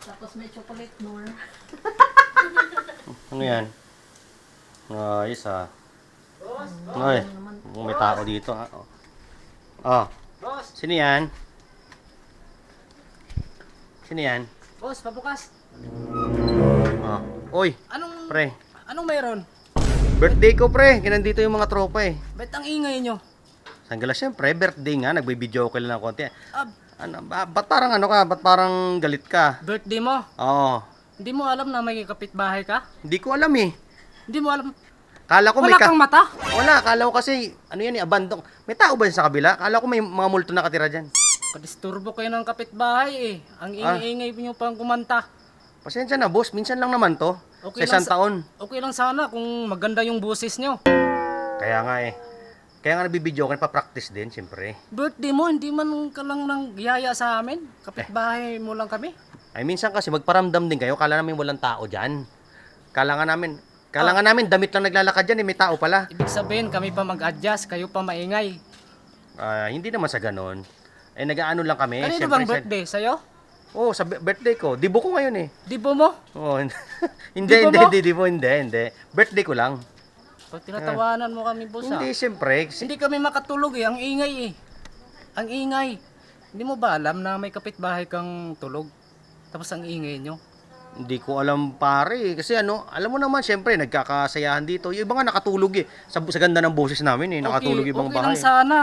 Tapos may chocolate more. Ano yan? Ayos ah. Ay, may tao dito ha. Oh. Sino yan? Sino yan? Boss, pabukas. Oh. Uy, pre. Anong meron? Birthday ko pre. Nandito yung mga tropa eh. Ba't ang ingay nyo? Sanggala siyempre, birthday nga. Nagbibideo ko lang ng konti. Ah, Ano, ba't parang ano ka? Ba't parang galit ka? birthday mo? Oo. Hindi mo alam na may kapitbahay ka? Hindi ko alam eh. Hindi mo alam. Kala ko Wala kang mata? Wala, kala ko kasi, ano yan eh, abandong. May tao ba yan sa kabila? Kala ko may mga multo nakatira dyan. Kadisturbo kayo ng kapitbahay eh. Ang ingay-ingay nyo pang kumanta. Pasensya na boss, minsan lang naman to. Okay sa isang lang taon. Okay lang sana kung maganda yung boses nyo. Kaya nga eh. Kaya nga nagbibideo ko, pa-practice din, siyempre. Birthday mo, hindi man ka lang nang yaya sa amin. Kapitbahay mo lang kami. Ay minsan kasi magparamdam din kayo, kala namin walang tao dyan. Kala nga namin damit lang naglalakad dyan, eh, may tao pala. Ibig sabihin, kami pa mag-adjust, kayo pa maingay. Hindi naman sa ganon. Eh nag-aano lang kami. Kanino siyempre, bang birthday? Sa'yo? Oo, sa birthday ko. Dibo ko ngayon eh. Dibo mo? Oo, hindi, Dibo mo? hindi. Birthday ko lang. Pag tinatawanan mo kami, boss ah. Hindi, siyempre. Hindi kami makatulog eh, ang ingay eh. Ang ingay. Hindi mo ba alam na may kapitbahay kang tulog? Tapos ang ingay nyo? Hindi ko alam pare kasi ano, alam mo naman siyempre nagkakasayahan dito. Yung iba nga nakatulog eh. Sa ganda ng boses namin eh, nakatulog yung ibang okay bahay. lang sana.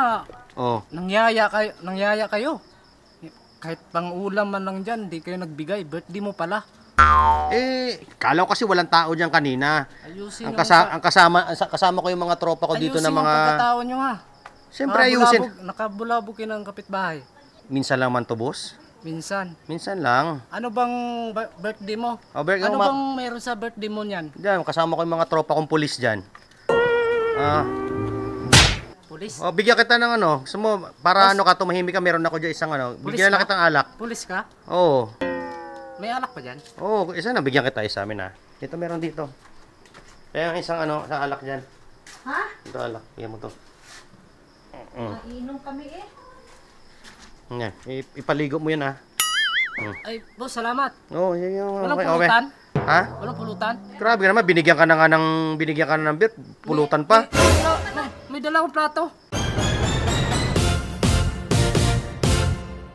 Oh. Nangyaya kayo. Kahit pang ulam man lang dyan, di kayo nagbigay. Birthday mo pala. Kala ko kasi walang tao diyan kanina. Ayusin Ang kasama ko yung mga tropa ko dito na ayusin yung mga pagkatao nyo ha. siyempre ayusin. Nakabulabog kayo ng kapitbahay. Minsan lang man to, boss. Minsan. Minsan lang. Ano bang birthday mo? Ano bang meron sa birthday mo niyan? Diyan, kasama ko yung mga tropa kong pulis diyan. Pulis? Bigyan kita ng ano, gusto mo, para ano ka, tumahimik ka, meron ako dyan isang ano, Pulis bigyan na ka? kitang alak. Pulis ka? Oo. May alak pa dyan? Oo, isa na, bigyan kita isa amin ha. Ito meron dito. Kaya isang ano, isang alak dyan. Ha? Ito alak, bigyan mo to. Mainom kami eh. Yan, ipaligo mo yan ha. Ay, boss, salamat. Oo, yan yung Walang okay. pulutan? Ha? Walang pulutan? Grabe ka naman, binigyan ka na ng beer, pulutan pa. May dala akong plato.